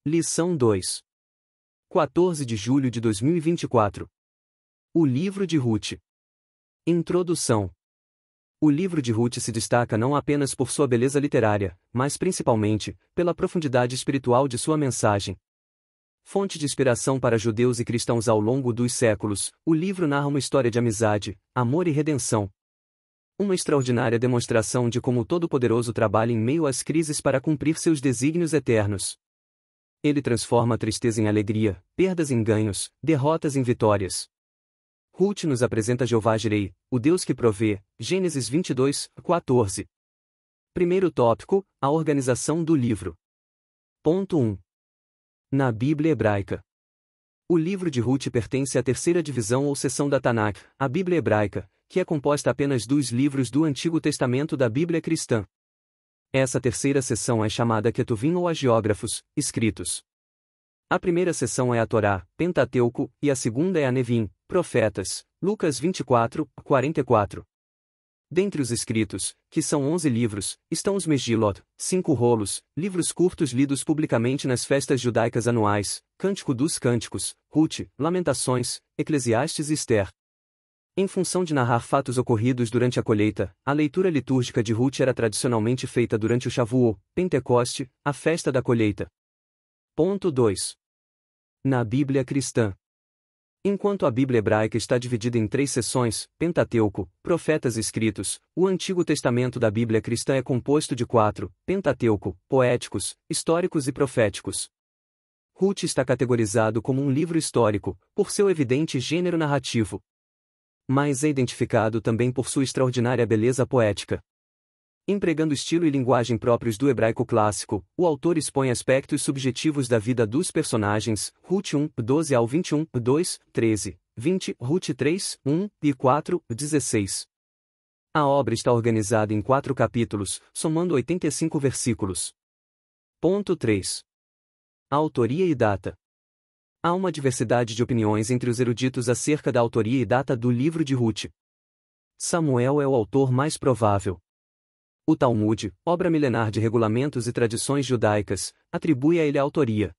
Lição 2. 14 de julho de 2024. O livro de Ruth. Introdução. O livro de Ruth se destaca não apenas por sua beleza literária, mas principalmente pela profundidade espiritual de sua mensagem. Fonte de inspiração para judeus e cristãos ao longo dos séculos, o livro narra uma história de amizade, amor e redenção. Uma extraordinária demonstração de como o Todo-Poderoso trabalha em meio às crises para cumprir seus desígnios eternos. Ele transforma a tristeza em alegria, perdas em ganhos, derrotas em vitórias. Ruth nos apresenta Jeová Jireh, o Deus que provê, Gênesis 22, 14. Primeiro tópico, a organização do livro. Ponto 1. Na Bíblia Hebraica. O livro de Ruth pertence à terceira divisão ou seção da Tanakh, a Bíblia Hebraica, que é composta apenas dos livros do Antigo Testamento da Bíblia cristã. Essa terceira seção é chamada Ketuvim ou Hagiógrafos, escritos. A primeira seção é a Torá, Pentateuco, e a segunda é a Nevim, profetas, Lucas 24, 44. Dentre os escritos, que são 11 livros, estão os Megilot, 5 rolos, livros curtos lidos publicamente nas festas judaicas anuais, Cântico dos Cânticos, Ruth, Lamentações, Eclesiastes e Esther. Em função de narrar fatos ocorridos durante a colheita, a leitura litúrgica de Ruth era tradicionalmente feita durante o Shavuot, Pentecoste, a festa da colheita. Ponto 2. Na Bíblia cristã. Enquanto a Bíblia hebraica está dividida em 3 seções, Pentateuco, profetas escritos, o Antigo Testamento da Bíblia cristã é composto de 4, Pentateuco, poéticos, históricos e proféticos. Ruth está categorizado como um livro histórico, por seu evidente gênero narrativo. Mas é identificado também por sua extraordinária beleza poética. Empregando estilo e linguagem próprios do hebraico clássico, o autor expõe aspectos subjetivos da vida dos personagens, Ruth 1, 12 ao 21, 2, 13, 20, Ruth 3, 1 e 4, 16. A obra está organizada em 4 capítulos, somando 85 versículos. Ponto 3. Autoria e data. Há uma diversidade de opiniões entre os eruditos acerca da autoria e data do livro de Ruth. Samuel é o autor mais provável. O Talmud, obra milenar de regulamentos e tradições judaicas, atribui a ele a autoria.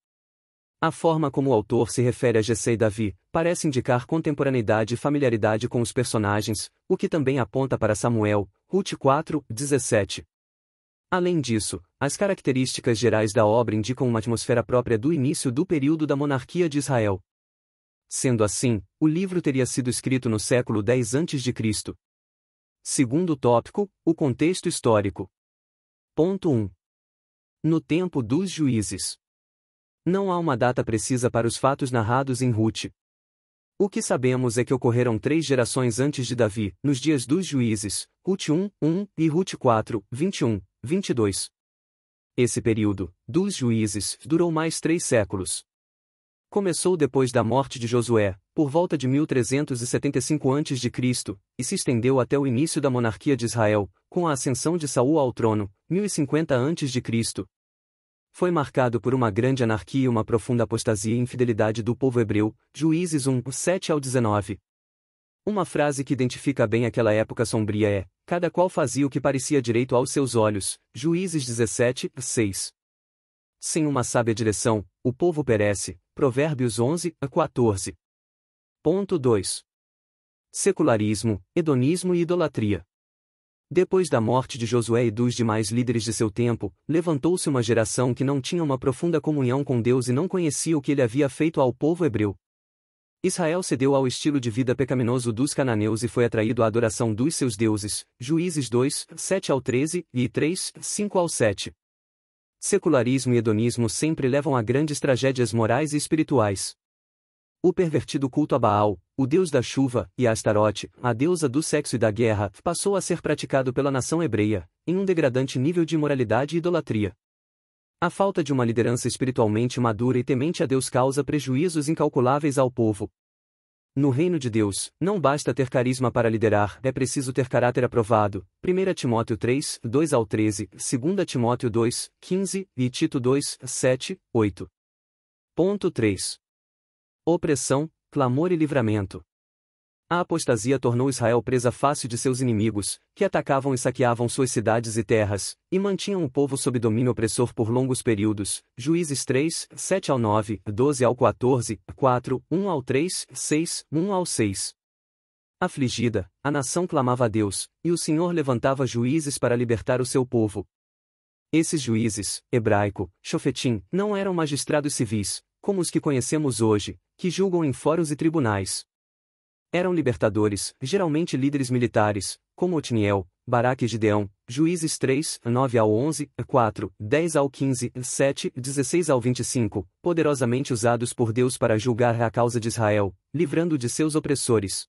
A forma como o autor se refere a Jessé e Davi parece indicar contemporaneidade e familiaridade com os personagens, o que também aponta para Samuel, Ruth 4, 17. Além disso, as características gerais da obra indicam uma atmosfera própria do início do período da monarquia de Israel. Sendo assim, o livro teria sido escrito no século X a.C. Segundo tópico, o contexto histórico. Ponto 1. No tempo dos juízes. Não há uma data precisa para os fatos narrados em Ruth. O que sabemos é que ocorreram 3 gerações antes de Davi, nos dias dos juízes, Ruth 1, 1 e Ruth 4, 21, 22. Esse período, dos juízes, durou mais 3 séculos. Começou depois da morte de Josué, por volta de 1375 a.C., e se estendeu até o início da monarquia de Israel, com a ascensão de Saul ao trono, 1050 a.C. Foi marcado por uma grande anarquia e uma profunda apostasia e infidelidade do povo hebreu, Juízes 1, 7 ao 19. Uma frase que identifica bem aquela época sombria é: cada qual fazia o que parecia direito aos seus olhos, Juízes 17, 6. Sem uma sábia direção, o povo perece, Provérbios 11, 14. Ponto 2. Secularismo, hedonismo e idolatria. Depois da morte de Josué e dos demais líderes de seu tempo, levantou-se uma geração que não tinha uma profunda comunhão com Deus e não conhecia o que ele havia feito ao povo hebreu. Israel cedeu ao estilo de vida pecaminoso dos cananeus e foi atraído à adoração dos seus deuses, Juízes 2, 7 ao 13, e 3, 5 ao 7. Secularismo e hedonismo sempre levam a grandes tragédias morais e espirituais. O pervertido culto a Baal, o deus da chuva, e a Astarote, a deusa do sexo e da guerra, passou a ser praticado pela nação hebreia, em um degradante nível de imoralidade e idolatria. A falta de uma liderança espiritualmente madura e temente a Deus causa prejuízos incalculáveis ao povo. No reino de Deus, não basta ter carisma para liderar, é preciso ter caráter aprovado. 1 Timóteo 3, 2 ao 13, 2 Timóteo 2, 15, e Tito 2, 7, 8. Ponto 3. Opressão, clamor e livramento. A apostasia tornou Israel presa fácil de seus inimigos, que atacavam e saqueavam suas cidades e terras, e mantinham o povo sob domínio opressor por longos períodos. Juízes 3, 7 ao 9, 12 ao 14, 4, 1 ao 3, 6, 1 ao 6. Afligida, a nação clamava a Deus, e o Senhor levantava juízes para libertar o seu povo. Esses juízes, hebraico, shofetim, não eram magistrados civis, como os que conhecemos hoje, que julgam em fóruns e tribunais. Eram libertadores, geralmente líderes militares, como Otniel, Baraque e Gideão. Juízes 3, 9 ao 11, 4, 10 ao 15, 7, 16 ao 25, poderosamente usados por Deus para julgar a causa de Israel, livrando de seus opressores.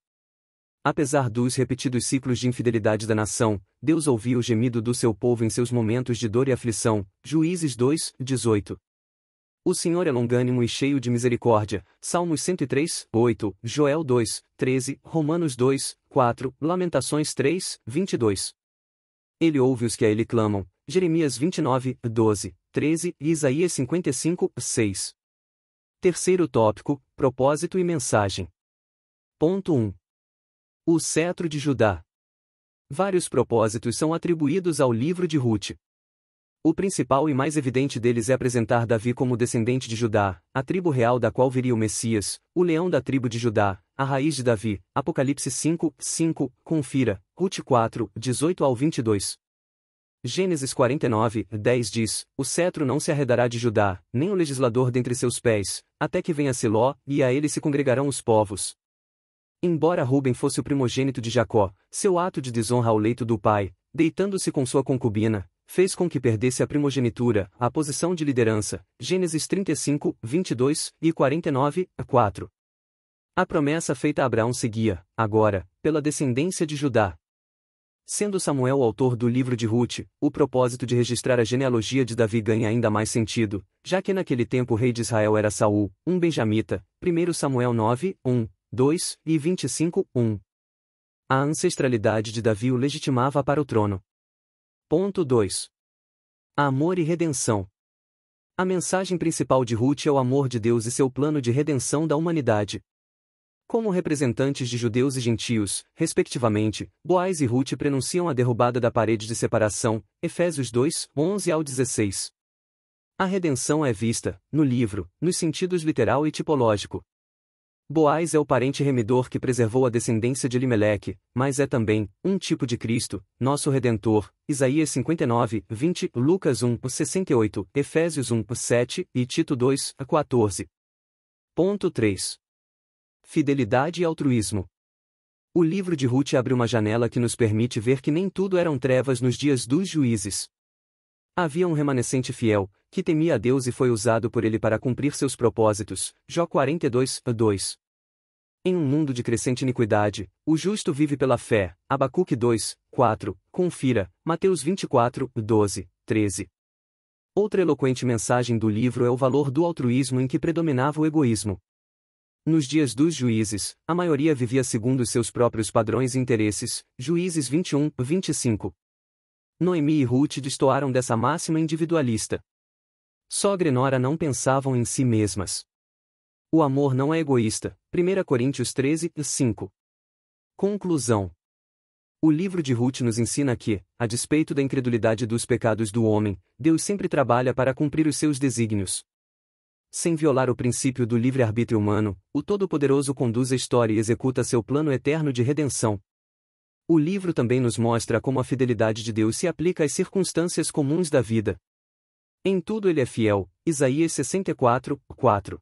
Apesar dos repetidos ciclos de infidelidade da nação, Deus ouvia o gemido do seu povo em seus momentos de dor e aflição. Juízes 2, 18. O Senhor é longânimo e cheio de misericórdia. Salmos 103, 8, Joel 2, 13, Romanos 2, 4, Lamentações 3, 22. Ele ouve os que a ele clamam. Jeremias 29, 12, 13 e Isaías 55, 6. Terceiro tópico, propósito e mensagem. Ponto 1. O cetro de Judá. Vários propósitos são atribuídos ao livro de Ruth. O principal e mais evidente deles é apresentar Davi como descendente de Judá, a tribo real da qual viria o Messias, o leão da tribo de Judá, a raiz de Davi. Apocalipse 5, 5, confira, Ruth 4, 18 ao 22. Gênesis 49, 10 diz, o cetro não se arredará de Judá, nem o legislador dentre seus pés, até que venha Siló, e a ele se congregarão os povos. Embora Ruben fosse o primogênito de Jacó, seu ato de desonra ao leito do pai, deitando-se com sua concubina, fez com que perdesse a primogenitura, a posição de liderança. Gênesis 35, 22 e 49, 4. A promessa feita a Abraão seguia, agora, pela descendência de Judá. Sendo Samuel o autor do livro de Ruth, o propósito de registrar a genealogia de Davi ganha ainda mais sentido, já que naquele tempo o rei de Israel era Saul, um benjamita. 1 Samuel 9, 1, 2 e 25, 1. A ancestralidade de Davi o legitimava para o trono. Ponto 2. Amor e redenção. A mensagem principal de Ruth é o amor de Deus e seu plano de redenção da humanidade. Como representantes de judeus e gentios, respectivamente, Boaz e Ruth prenunciam a derrubada da parede de separação, Efésios 2, 11 ao 16. A redenção é vista, no livro, nos sentidos literal e tipológico. Boaz é o parente remidor que preservou a descendência de Elimeleque, mas é também um tipo de Cristo, nosso Redentor. Isaías 59, 20, Lucas 1, 68, Efésios 1, 7 e Tito 2, 14. Ponto 3. Fidelidade e altruísmo. O livro de Ruth abre uma janela que nos permite ver que nem tudo eram trevas nos dias dos juízes. Havia um remanescente fiel, que temia a Deus e foi usado por ele para cumprir seus propósitos. Jó 42, 2. Em um mundo de crescente iniquidade, o justo vive pela fé. Abacuque 2, 4. Confira, Mateus 24, 12, 13. Outra eloquente mensagem do livro é o valor do altruísmo em que predominava o egoísmo. Nos dias dos juízes, a maioria vivia segundo os seus próprios padrões e interesses. Juízes 21, 25. Noemi e Ruth destoaram dessa máxima individualista. Sogra e nora não pensavam em si mesmas. O amor não é egoísta. 1 Coríntios 13, 5. Conclusão. O livro de Ruth nos ensina que, a despeito da incredulidade dos pecados do homem, Deus sempre trabalha para cumprir os seus desígnios. Sem violar o princípio do livre-arbítrio humano, o Todo-Poderoso conduz a história e executa seu plano eterno de redenção. O livro também nos mostra como a fidelidade de Deus se aplica às circunstâncias comuns da vida. Em tudo ele é fiel. Isaías 64, 4.